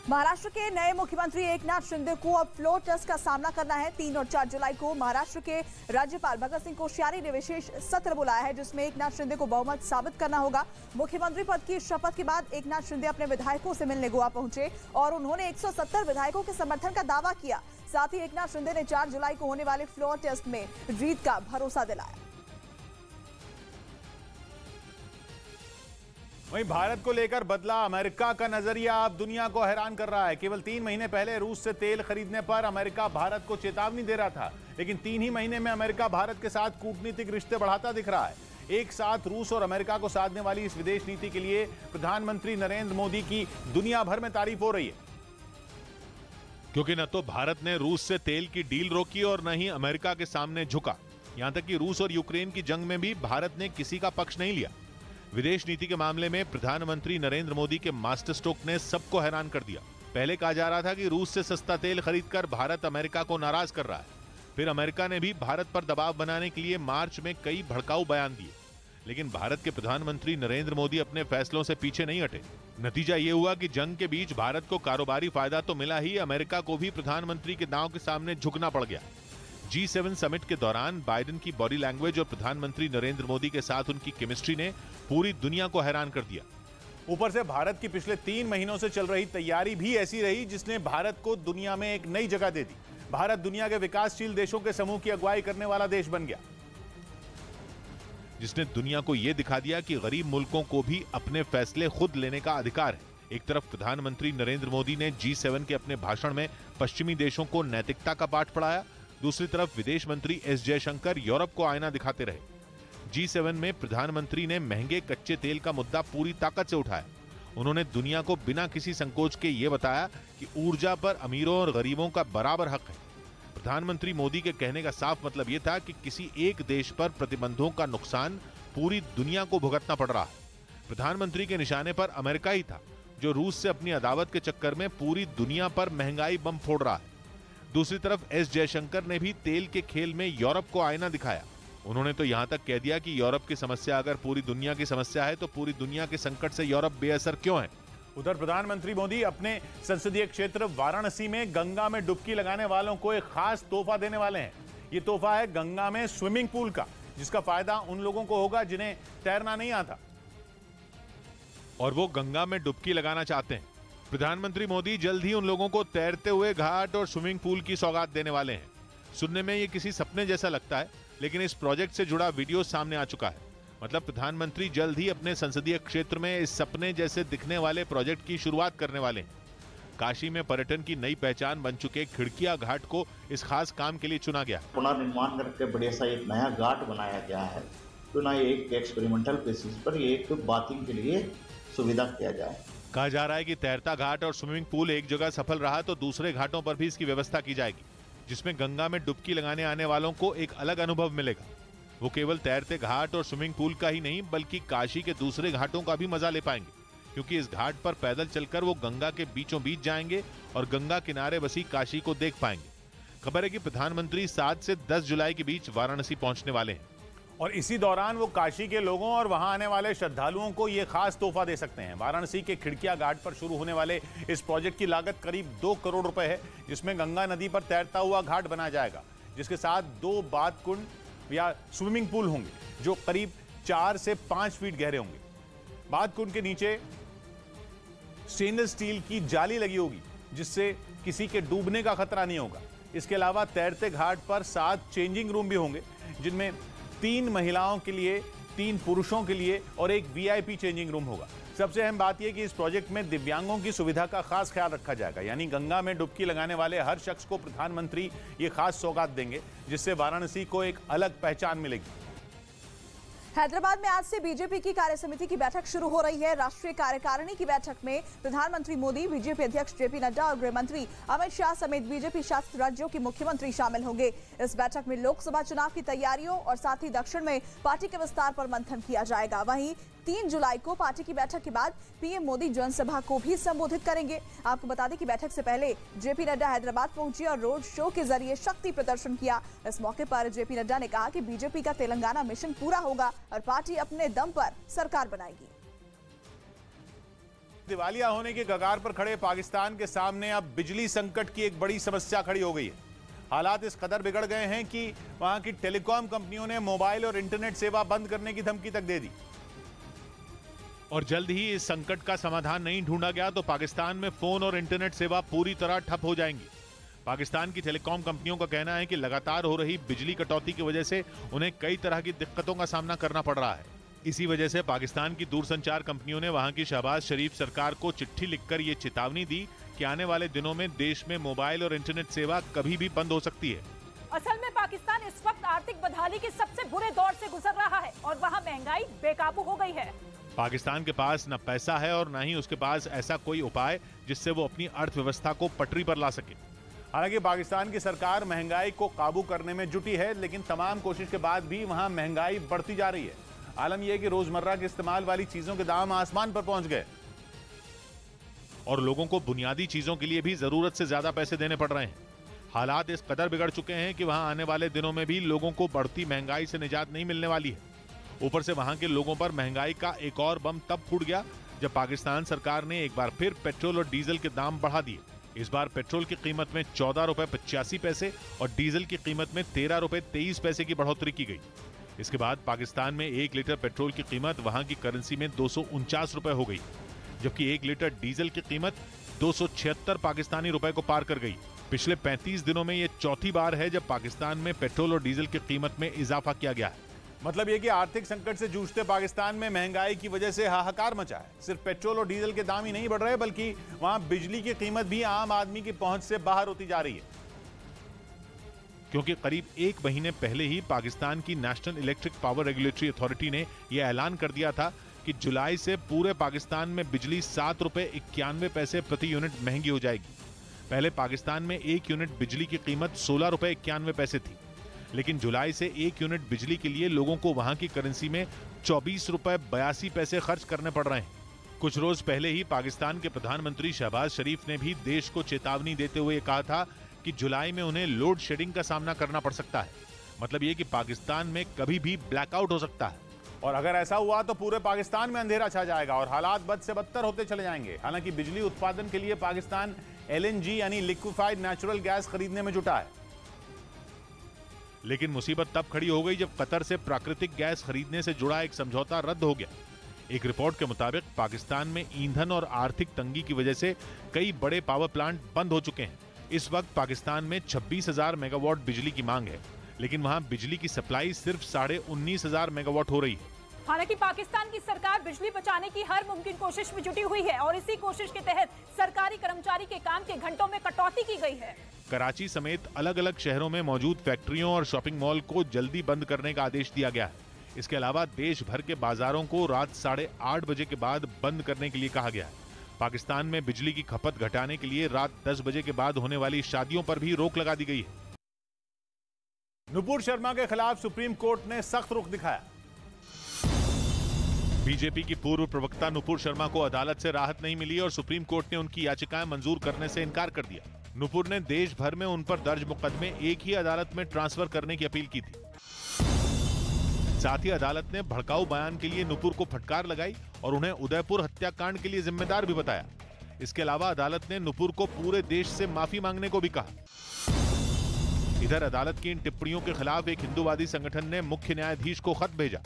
महाराष्ट्र के नए मुख्यमंत्री एकनाथ शिंदे को अब फ्लोर टेस्ट का सामना करना है। 3 और 4 जुलाई को महाराष्ट्र के राज्यपाल भगत सिंह कोश्यारी ने विशेष सत्र बुलाया है, जिसमें एकनाथ शिंदे को बहुमत साबित करना होगा। मुख्यमंत्री पद की शपथ के बाद एकनाथ शिंदे अपने विधायकों से मिलने गोवा पहुंचे और उन्होंने 170 विधायकों के समर्थन का दावा किया। साथ ही एकनाथ शिंदे ने 4 जुलाई को होने वाले फ्लोर टेस्ट में जीत का भरोसा दिलाया। वहीं भारत को लेकर बदला अमेरिका का नजरिया अब दुनिया को हैरान कर रहा है। केवल 3 महीने पहले रूस से तेल खरीदने पर अमेरिका भारत को चेतावनी दे रहा था, लेकिन 3 ही महीने में अमेरिका भारत के साथ कूटनीतिक रिश्ते बढ़ाता दिख रहा है। एक साथ रूस और अमेरिका को साधने वाली इस विदेश नीति के लिए प्रधानमंत्री नरेंद्र मोदी की दुनिया भर में तारीफ हो रही है, क्योंकि न तो भारत ने रूस से तेल की डील रोकी और न ही अमेरिका के सामने झुका। यहां तक कि रूस और यूक्रेन की जंग में भी भारत ने किसी का पक्ष नहीं लिया। विदेश नीति के मामले में प्रधानमंत्री नरेंद्र मोदी के मास्टर स्ट्रोक ने सबको हैरान कर दिया। पहले कहा जा रहा था कि रूस से सस्ता तेल खरीदकर भारत अमेरिका को नाराज कर रहा है। फिर अमेरिका ने भी भारत पर दबाव बनाने के लिए मार्च में कई भड़काऊ बयान दिए, लेकिन भारत के प्रधानमंत्री नरेंद्र मोदी अपने फैसलों से पीछे नहीं हटे। नतीजा ये हुआ कि जंग के बीच भारत को कारोबारी फायदा तो मिला ही, अमेरिका को भी प्रधानमंत्री के दांव के सामने झुकना पड़ गया। G7 समिट के दौरान बाइडेन की बॉडी लैंग्वेज और प्रधानमंत्री नरेंद्र मोदी के साथ उनकी केमिस्ट्री ने पूरी दुनिया को हैरान कर दिया। ऊपर से भारत की पिछले 3 महीनों से चल रही तैयारी भी ऐसी रही जिसने भारत को दुनिया में एक नई जगह दे दी। भारत दुनिया के विकासशील देशों के समूह की अगुवाई करने वाला देश बन गया, जिसने दुनिया को यह दिखा दिया कि गरीब मुल्कों को भी अपने फैसले खुद लेने का अधिकार है। एक तरफ प्रधानमंत्री नरेंद्र मोदी ने G7 के अपने भाषण में पश्चिमी देशों को नैतिकता का पाठ पढ़ाया, दूसरी तरफ विदेश मंत्री एस जयशंकर यूरोप को आईना दिखाते रहे। G7 में प्रधानमंत्री ने महंगे कच्चे तेल का मुद्दा पूरी ताकत से उठाया। उन्होंने दुनिया को बिना किसी संकोच के ये बताया कि ऊर्जा पर अमीरों और गरीबों का बराबर हक है। प्रधानमंत्री मोदी के कहने का साफ मतलब यह था कि किसी एक देश पर प्रतिबंधों का नुकसान पूरी दुनिया को भुगतना पड़ रहा है। प्रधानमंत्री के निशाने पर अमेरिका ही था, जो रूस से अपनी अदावत के चक्कर में पूरी दुनिया पर महंगाई बम फोड़ रहा है। दूसरी तरफ एस जयशंकर ने भी तेल के खेल में यूरोप को आईना दिखाया। उन्होंने तो यहां तक कह दिया कि यूरोप की समस्या अगर पूरी दुनिया की समस्या है तो पूरी दुनिया के संकट से यूरोप बेअसर क्यों है। उधर प्रधानमंत्री मोदी अपने संसदीय क्षेत्र वाराणसी में गंगा में डुबकी लगाने वालों को एक खास तोहफा देने वाले हैं। ये तोहफा है गंगा में स्विमिंग पूल का, जिसका फायदा उन लोगों को होगा जिन्हें तैरना नहीं आता और वो गंगा में डुबकी लगाना चाहते हैं। प्रधानमंत्री मोदी जल्द ही उन लोगों को तैरते हुए घाट और स्विमिंग पूल की सौगात देने वाले हैं। सुनने में ये किसी सपने जैसा लगता है, लेकिन इस प्रोजेक्ट से जुड़ा वीडियो सामने आ चुका है। मतलब प्रधानमंत्री जल्द ही अपने संसदीय क्षेत्र में इस सपने जैसे दिखने वाले प्रोजेक्ट की शुरुआत करने वाले हैं। काशी में पर्यटन की नई पहचान बन चुके खिड़किया घाट को इस खास काम के लिए चुना गया। पुनर्निर्माण करके बढ़िया सा एक नया घाट बनाया गया है, तो ना एक एक्सपेरिमेंटल बेसिस पर एक बाथिंग के लिए सुविधा किया जाए। कहा जा रहा है कि तैरता घाट और स्विमिंग पूल एक जगह सफल रहा तो दूसरे घाटों पर भी इसकी व्यवस्था की जाएगी, जिसमें गंगा में डुबकी लगाने आने वालों को एक अलग अनुभव मिलेगा। वो केवल तैरते घाट और स्विमिंग पूल का ही नहीं बल्कि काशी के दूसरे घाटों का भी मजा ले पाएंगे, क्योंकि इस घाट पर पैदल चलकर वो गंगा के बीचों बीच जाएंगे और गंगा किनारे बसी काशी को देख पाएंगे। खबर है कि प्रधानमंत्री 7 से 10 जुलाई के बीच वाराणसी पहुंचने वाले हैं और इसी दौरान वो काशी के लोगों और वहां आने वाले श्रद्धालुओं को ये खास तोहफा दे सकते हैं। वाराणसी के खिड़किया घाट पर शुरू होने वाले इस प्रोजेक्ट की लागत करीब 2 करोड़ रुपए है, जिसमें गंगा नदी पर तैरता हुआ घाट बनाया जाएगा, जिसके साथ 2 बाथ कुंड या स्विमिंग पूल होंगे जो करीब 4 से 5 फीट गहरे होंगे। बाथ कुंड के नीचे स्टेनलेस स्टील की जाली लगी होगी, जिससे किसी के डूबने का खतरा नहीं होगा। इसके अलावा तैरते घाट पर 7 चेंजिंग रूम भी होंगे, जिनमें 3 महिलाओं के लिए, 3 पुरुषों के लिए और एक VIP चेंजिंग रूम होगा। सबसे अहम बात यह कि इस प्रोजेक्ट में दिव्यांगों की सुविधा का खास ख्याल रखा जाएगा, यानी गंगा में डुबकी लगाने वाले हर शख्स को प्रधानमंत्री ये खास सौगात देंगे, जिससे वाराणसी को एक अलग पहचान मिलेगी। हैदराबाद में आज से बीजेपी की कार्यसमिति की बैठक शुरू हो रही है। राष्ट्रीय कार्यकारिणी की बैठक में प्रधानमंत्री मोदी, बीजेपी अध्यक्ष जेपी नड्डा और गृह मंत्री अमित शाह समेत बीजेपी शासित राज्यों के मुख्यमंत्री शामिल होंगे। इस बैठक में लोकसभा चुनाव की तैयारियों और साथ ही दक्षिण में पार्टी के विस्तार पर मंथन किया जाएगा। वहीं 3 जुलाई को पार्टी की बैठक के बाद पीएम मोदी जनसभा को भी संबोधित करेंगे। आपको बता दें कि बैठक से पहले जेपी नड्डा हैदराबाद पहुंचे और रोड शो के जरिए शक्ति प्रदर्शन किया। इस मौके पर जेपी नड्डा ने कहा कि बीजेपी का तेलंगाना मिशन पूरा होगा और पार्टी अपने दम पर सरकार बनाएगी। दिवालिया होने के कगार पर खड़े पाकिस्तान के सामने अब बिजली संकट की एक बड़ी समस्या खड़ी हो गई है। हालात इस कदर बिगड़ गए हैं कि वहां की टेलीकॉम कंपनियों ने मोबाइल और इंटरनेट सेवा बंद करने की धमकी तक दे दी। और जल्द ही इस संकट का समाधान नहीं ढूंढा गया तो पाकिस्तान में फोन और इंटरनेट सेवा पूरी तरह ठप हो जाएंगी। पाकिस्तान की टेलीकॉम कंपनियों का कहना है कि लगातार हो रही बिजली कटौती की वजह से उन्हें कई तरह की दिक्कतों का सामना करना पड़ रहा है। इसी वजह से पाकिस्तान की दूरसंचार कंपनियों ने वहां की शहबाज शरीफ सरकार को चिट्ठी लिखकर ये चेतावनी दी कि आने वाले दिनों में देश में मोबाइल और इंटरनेट सेवा कभी भी बंद हो सकती है। असल में पाकिस्तान इस वक्त आर्थिक बदहाली के सबसे बुरे दौर से गुजर रहा है और वहाँ महंगाई बेकाबू हो गई है। पाकिस्तान के पास न पैसा है और न ही उसके पास ऐसा कोई उपाय जिससे वो अपनी अर्थव्यवस्था को पटरी पर ला सके। हालांकि पाकिस्तान की सरकार महंगाई को काबू करने में जुटी है, लेकिन तमाम कोशिश के बाद भी वहां महंगाई बढ़ती जा रही है। आलम यह कि रोजमर्रा के इस्तेमाल वाली चीजों के दाम आसमान पर पहुंच गए और लोगों को बुनियादी चीजों के लिए भी जरूरत से ज्यादा पैसे देने पड़ रहे हैं। हालात इस कदर बिगड़ चुके हैं कि वहां आने वाले दिनों में भी लोगों को बढ़ती महंगाई से निजात नहीं मिलने वाली है। ऊपर से वहां के लोगों पर महंगाई का एक और बम तब फूट गया जब पाकिस्तान सरकार ने एक बार फिर पेट्रोल और डीजल के दाम बढ़ा दिए। इस बार पेट्रोल की कीमत में 14 रुपए 85 पैसे और डीजल की कीमत में 13 रुपए 23 पैसे की बढ़ोतरी की गई। इसके बाद पाकिस्तान में 1 लीटर पेट्रोल की कीमत वहां की करेंसी में 249 रुपए हो गई, जबकि 1 लीटर डीजल की कीमत 276 पाकिस्तानी रुपए को पार कर गई। पिछले 35 दिनों में यह चौथी बार है जब पाकिस्तान में पेट्रोल और डीजल की कीमत में इजाफा किया गया है। मतलब यह कि आर्थिक संकट से जूझते पाकिस्तान में महंगाई की वजह से हाहाकार मचा है। सिर्फ पेट्रोल और डीजल के दाम ही नहीं बढ़ रहे, बल्कि वहां बिजली की कीमत भी आम आदमी की पहुंच से बाहर होती जा रही है। क्योंकि करीब 1 महीने पहले ही पाकिस्तान की national electric power regulatory authority ने यह ऐलान कर दिया था कि जुलाई से पूरे पाकिस्तान में बिजली 7 रुपए 91 पैसे प्रति यूनिट महंगी हो जाएगी। पहले पाकिस्तान में 1 यूनिट बिजली की कीमत 16 रुपए 91 पैसे थी, लेकिन जुलाई से 1 यूनिट बिजली के लिए लोगों को वहां की करेंसी में 24 रुपए 82 पैसे खर्च करने पड़ रहे हैं। कुछ रोज पहले ही पाकिस्तान के प्रधानमंत्री शहबाज शरीफ ने भी देश को चेतावनी देते हुए कहा था कि जुलाई में उन्हें लोड शेडिंग का सामना करना पड़ सकता है। मतलब ये कि पाकिस्तान में कभी भी ब्लैकआउट हो सकता है और अगर ऐसा हुआ तो पूरे पाकिस्तान में अंधेरा छा जाएगा और हालात बद से बदतर होते चले जाएंगे। हालांकि बिजली उत्पादन के लिए पाकिस्तान LNG यानी लिक्विफाइड नेचुरल गैस खरीदने में जुटा है, लेकिन मुसीबत तब खड़ी हो गई जब कतर से प्राकृतिक गैस खरीदने से जुड़ा एक समझौता रद्द हो गया। एक रिपोर्ट के मुताबिक पाकिस्तान में ईंधन और आर्थिक तंगी की वजह से कई बड़े पावर प्लांट बंद हो चुके हैं। इस वक्त पाकिस्तान में 26,000 मेगावाट बिजली की मांग है, लेकिन वहां बिजली की सप्लाई सिर्फ 19,500 मेगावाट हो रही है। हालांकि पाकिस्तान की सरकार बिजली बचाने की हर मुमकिन कोशिश में जुटी हुई है और इसी कोशिश के तहत सरकारी कर्मचारी के काम के घंटों में कटौती की गई है। कराची समेत अलग अलग शहरों में मौजूद फैक्ट्रियों और शॉपिंग मॉल को जल्दी बंद करने का आदेश दिया गया है। इसके अलावा देश भर के बाजारों को रात 8:30 बजे के बाद बंद करने के लिए कहा गया है। पाकिस्तान में बिजली की खपत घटाने के लिए रात 10 बजे के बाद होने वाली शादियों पर भी रोक लगा दी गई है। नुपुर शर्मा के खिलाफ सुप्रीम कोर्ट ने सख्त रुख दिखाया। बीजेपी की पूर्व प्रवक्ता नुपुर शर्मा को अदालत से राहत नहीं मिली और सुप्रीम कोर्ट ने उनकी याचिकाएं मंजूर करने से इनकार कर दिया। नुपुर ने देश भर में उन पर दर्ज मुकदमे एक ही अदालत में ट्रांसफर करने की अपील की थी। साथ ही अदालत ने भड़काऊ बयान के लिए नुपुर को फटकार लगाई और उन्हें उदयपुर हत्याकांड के लिए जिम्मेदार भी बताया। इसके अलावा अदालत ने नुपुर को पूरे देश से माफी मांगने को भी कहा। इधर अदालत की इन टिप्पणियों के खिलाफ एक हिंदूवादी संगठन ने मुख्य न्यायाधीश को खत भेजा